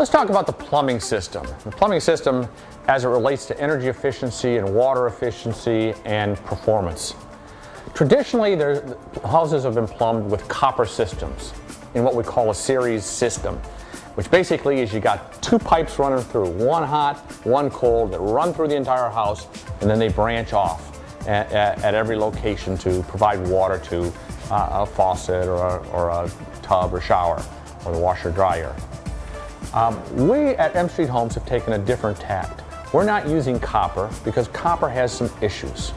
Let's talk about the plumbing system. The plumbing system as it relates to energy efficiency and water efficiency and performance. Traditionally, houses have been plumbed with copper systems in what we call a series system, which basically is you got two pipes running through, one hot, one cold, that run through the entire house, and then they branch off at every location to provide water to a faucet or a tub or shower or the washer dryer. We at MStreet Homes have taken a different tact. We're not using copper because copper has some issues.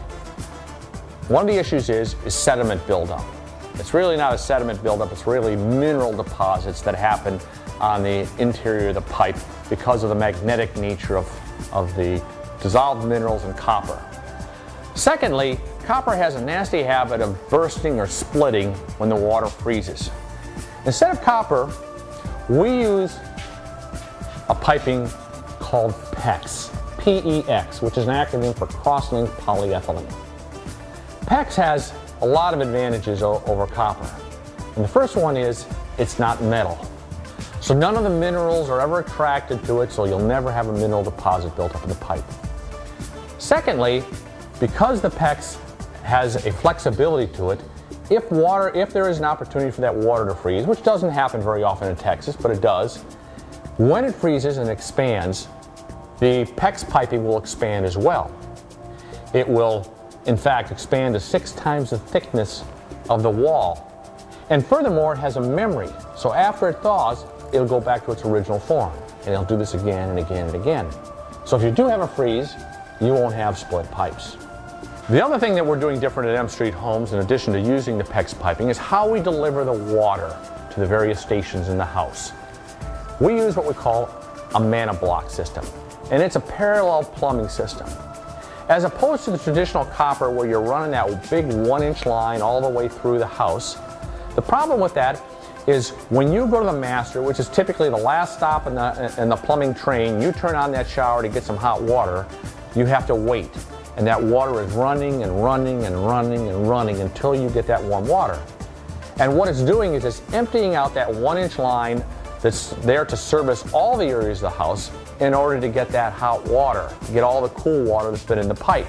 One of the issues is sediment buildup. It's really not a sediment buildup, it's really mineral deposits that happen on the interior of the pipe because of the magnetic nature of the dissolved minerals in copper. Secondly, copper has a nasty habit of bursting or splitting when the water freezes. Instead of copper, we use a piping called PEX, P-E-X, which is an acronym for cross-linked polyethylene. PEX has a lot of advantages over copper. And the first one is it's not metal. So none of the minerals are ever attracted to it, so you'll never have a mineral deposit built up in the pipe. Secondly, because the PEX has a flexibility to it, if there is an opportunity for that water to freeze, which doesn't happen very often in Texas, but it does, when it freezes and expands, the PEX piping will expand as well. It will, in fact, expand to 6 times the thickness of the wall. And furthermore, it has a memory, so after it thaws, it'll go back to its original form. And it'll do this again and again and again. So if you do have a freeze, you won't have split pipes. The other thing that we're doing different at MStreet Homes, in addition to using the PEX piping, is how we deliver the water to the various stations in the house. We use what we call a mana block system, and it's a parallel plumbing system. As opposed to the traditional copper where you're running that big 1-inch line all the way through the house, the problem with that is when you go to the master, which is typically the last stop in the plumbing train, you turn on that shower to get some hot water, you have to wait. And that water is running and running and running and running until you get that warm water. And what it's doing is it's emptying out that 1-inch line that's there to service all the areas of the house in order to get that hot water, to get all the cool water that's been in the pipe.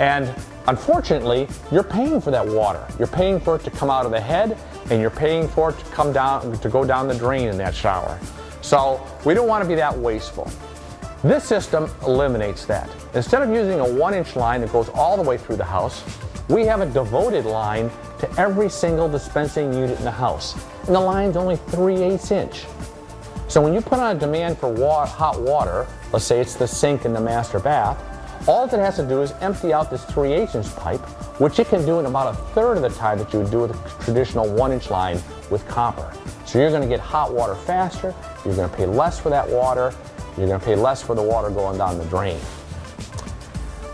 And unfortunately, you're paying for that water. You're paying for it to come out of the head, and you're paying for it to come down, to go down the drain in that shower. So we don't want to be that wasteful. This system eliminates that. Instead of using a 1-inch line that goes all the way through the house, we have a devoted line to every single dispensing unit in the house. And the line's only 3/8 inch. So when you put on a demand for hot water, let's say it's the sink in the master bath, all it has to do is empty out this 3/8 inch pipe, which it can do in about 1/3 of the time that you would do with a traditional 1-inch line with copper. So you're going to get hot water faster, you're going to pay less for that water, you're going to pay less for the water going down the drain.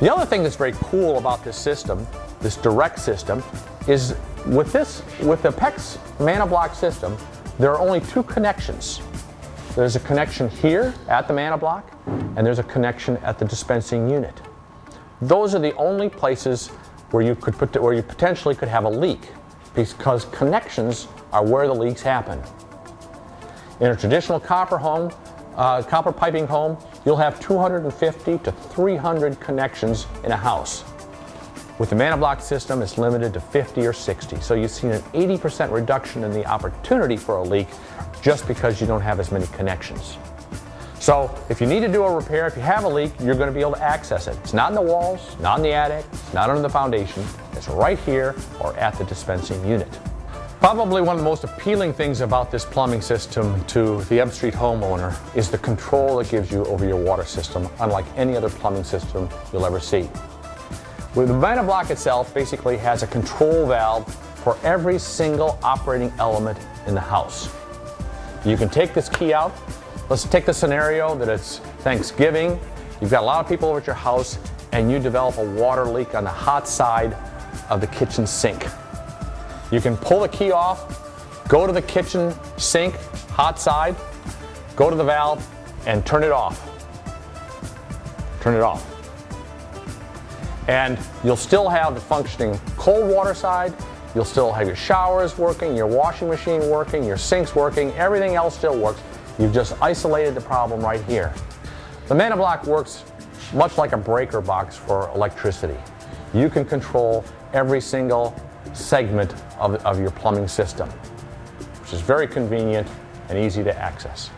The other thing that's very cool about this system, this direct system, is with the PEX mana block system, there are only 2 connections. There's a connection here at the mana block, and there's a connection at the dispensing unit. Those are the only places where you potentially could have a leak, because connections are where the leaks happen. In a traditional copper piping home, you'll have 250 to 300 connections in a house. With the mana block system, it's limited to 50 or 60. So you've seen an 80% reduction in the opportunity for a leak just because you don't have as many connections. So if you need to do a repair, if you have a leak, you're going to be able to access it. It's not in the walls, not in the attic, it's not under the foundation. It's right here or at the dispensing unit. Probably one of the most appealing things about this plumbing system to the MStreet homeowner is the control it gives you over your water system, unlike any other plumbing system you'll ever see. The mana block itself basically has a control valve for every single operating element in the house. You can take this key out. Let's take the scenario that it's Thanksgiving. You've got a lot of people over at your house and you develop a water leak on the hot side of the kitchen sink. You can pull the key off, go to the kitchen sink, hot side, go to the valve and turn it off. Turn it off. And you'll still have the functioning cold water side, you'll still have your showers working, your washing machine working, your sinks working, everything else still works. You've just isolated the problem right here. The ManaBlock works much like a breaker box for electricity. You can control every single segment of your plumbing system, which is very convenient and easy to access.